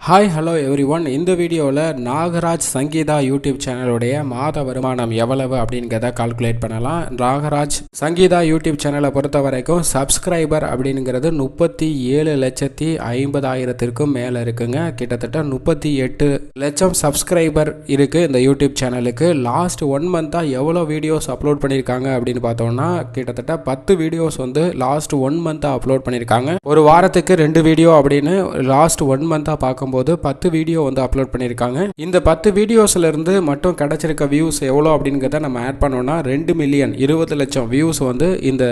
Hi hello every one. இந்த வீடியோவில் Nagaraj Sangeetha YouTube சேனலுடைய மாத வருமானம் எவ்வளவு அப்படிங்கிறத கால்குலேட் பண்ணலாம். நாகராஜ் சங்கீதா யூடியூப் சேனலை பொறுத்த வரைக்கும் சப்ஸ்கிரைபர் அப்படிங்கிறது 37,50,50,000 மேலே இருக்குங்க. கிட்டத்தட்ட 38 லட்சம் சப்ஸ்கிரைபர் இருக்குது இந்த யூடியூப் சேனலுக்கு. லாஸ்ட் 1 மந்த்தாக எவ்வளோ வீடியோஸ் அப்லோட் பண்ணியிருக்காங்க அப்படின்னு பார்த்தோம்னா கிட்டத்தட்ட 10 வீடியோஸ் லாஸ்ட் 1 மந்த்தாக அப்லோட் பண்ணியிருக்காங்க. ஒரு வாரத்துக்கு 2 வீடியோ அப்படின்னு லாஸ்ட் 1 மந்த்தாக பார்க்கும்போது 10 வீடியோ அப்லோட் பண்ணியிருக்காங்க. இந்த 10 வீடியோஸ்ல இருந்து மட்டும் கிடைச்சிருக்க வியூஸ் எவ்வளோ அப்படிங்கிறத நம்ம ஆட் பண்ணோம்னா 2 மில்லியன் 20 லட்சம் வியூஸ் இந்த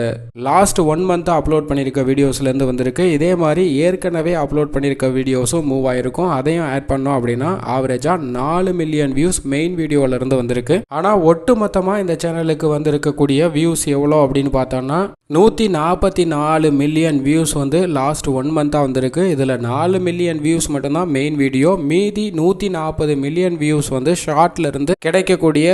லாஸ்ட் 1 மந்த் அப்லோட் பண்ணியிருக்க வீடியோஸ்ல இருந்து வந்திருக்கு. இதே மாதிரி ஏற்கனவே அப்லோட் பண்ணியிருக்க வீடியோஸும் மூவ் ஆயிருக்கும். அதையும் ஆட் பண்ணோம் அப்படின்னா ஆவரேஜா 4 மில்லியன் வியூஸ் மெயின் வீடியோல இருந்து வந்திருக்கு. ஆனா ஒட்டு மொத்தமா இந்த சேனலுக்கு வந்திருக்கக்கூடிய வியூஸ் எவ்வளோ அப்படின்னு பார்த்தோம்னா 144 மில்லியன் வியூஸ் லாஸ்ட் 1 மந்த்தாக வந்திருக்கு. இதில் 4 மில்லியன் வியூஸ் மட்டும்தான் மெயின் வீடியோ. மீதி 140 மில்லியன் வியூஸ் ஷார்ட்ல இருந்து கிடைக்கக்கூடிய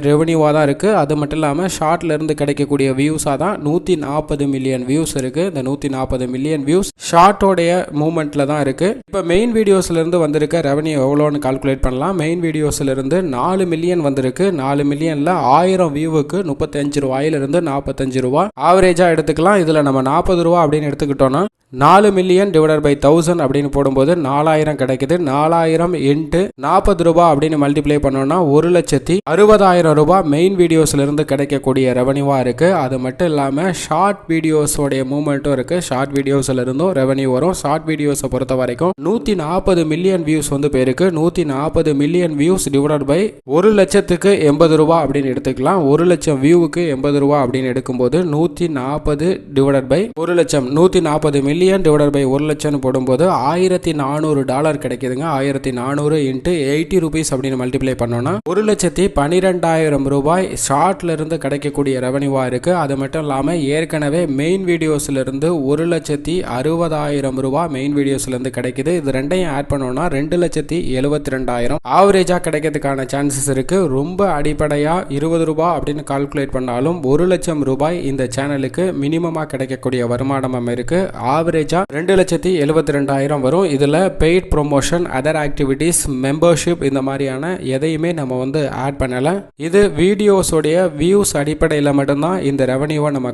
ரெவன்யூவாக தான் இருக்குது. அது மட்டும் இல்லாமல் ஷார்ட்ல இருந்து கிடைக்கக்கூடிய வியூஸாக தான் 140 மில்லியன் வியூஸ் இருக்குது. இந்த 140 மில்லியன் வியூஸ் ஷார்ட்டோடைய மூமெண்ட்ல தான் இருக்குது. இப்போ மெயின் வீடியோஸ்ல இருந்து வந்திருக்க ரெவன்யூ எவ்வளோன்னு கால்குலேட் பண்ணலாம். மெயின் வீடியோஸ்ல இருந்து 4 மில்லியன் வந்திருக்கு. 4 மில்லியன்ல 1000 வியூவுக்கு 35 ரூபாயிலிருந்து 45 ரூபா ஆவரேஜா எடுத்துக்கலாம். இதுல நம்ம 40 ரூபா அப்படின்னு எடுத்துக்கிட்டோம்னா 4 மில்லியன் டிவைடட் பை 1000 அப்படின்னு போடும்போது 4000 கிடைக்குது. 4000 இன்ட்டு 40 ரூபா அப்படின்னு மல்டிப்ளை பண்ணோம்னா 1,60,000 ரூபாய் மெயின் வீடியோஸ்ல இருந்து கிடைக்கக்கூடிய ரெவன்யூவா இருக்கு. அது மட்டும் இல்லாம ஷார்ட் வீடியோஸோடைய மூவ்மெண்ட்டும் இருக்கு. ஷார்ட் வீடியோஸ்ல இருந்தும் ரெவன்யூ வரும். ஷார்ட் வீடியோஸை பொறுத்த வரைக்கும் 140 மில்லியன் வியூஸ் போயிருக்கு. 140 மில்லியன் வியூஸ் டிவைடட் பை 1 லட்சத்துக்கு 80 ரூபா அப்படின்னு எடுத்துக்கலாம். 1 லட்சம் வியூவுக்கு 80 ரூபா அப்படின்னு எடுக்கும்போது 140 டிவைடட் பை 1 லட்சம் 140 மில்லியன் டிவைடட் பை 1 லட்சம் போடும்போது $1,400 கிடைக்குதுங்க. 1,400 இன்ட்டு 80 ரூபீஸ் அப்படின்னு மல்டிப்ளை பண்ணோம்னா 1,12,000 ரூபாய் ஷார்ட்ல இருந்து கிடைக்கக்கூடிய ரெவன்யூவா இருக்கு. அது மட்டும் இல்லாமல் ஏற்கனவே மெயின் வீடியோஸ்ல இருந்து 1,60,000 ரூபாய் மெயின் வீடியோஸ்ல இருந்து கிடைக்குது. இது ரெண்டையும் ஆட் பண்ணோம்னா 2,72,000 ஆவரேஜா கிடைக்கிறதுக்கான சான்சஸ் இருக்கு. ரொம்ப அடிப்படையா 20 ரூபாய் அப்படின்னு கால்குலேட் பண்ணாலும் 1 லட்சம் ரூபாய் இந்த சேனலுக்கு மினிமமா கிடைக்கக்கூடிய வருமானம் இருக்கு. ஆவரேஜா 2,72,000 வரும். இதுல paid promotion, other activities, membership இந்த மாதிரியான எதையுமே நம்ம ஆட் பண்ணல. இது வீடியோஸோடைய வியூஸ் அடிப்படையில் மட்டும்தான் இந்த ரெவன்யூவை நம்ம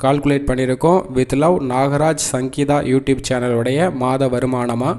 கால்குலேட் பண்ணியிருக்கோம். With love Nagaraj Sangeetha YouTube சேனலுடைய மாத வருமானமா.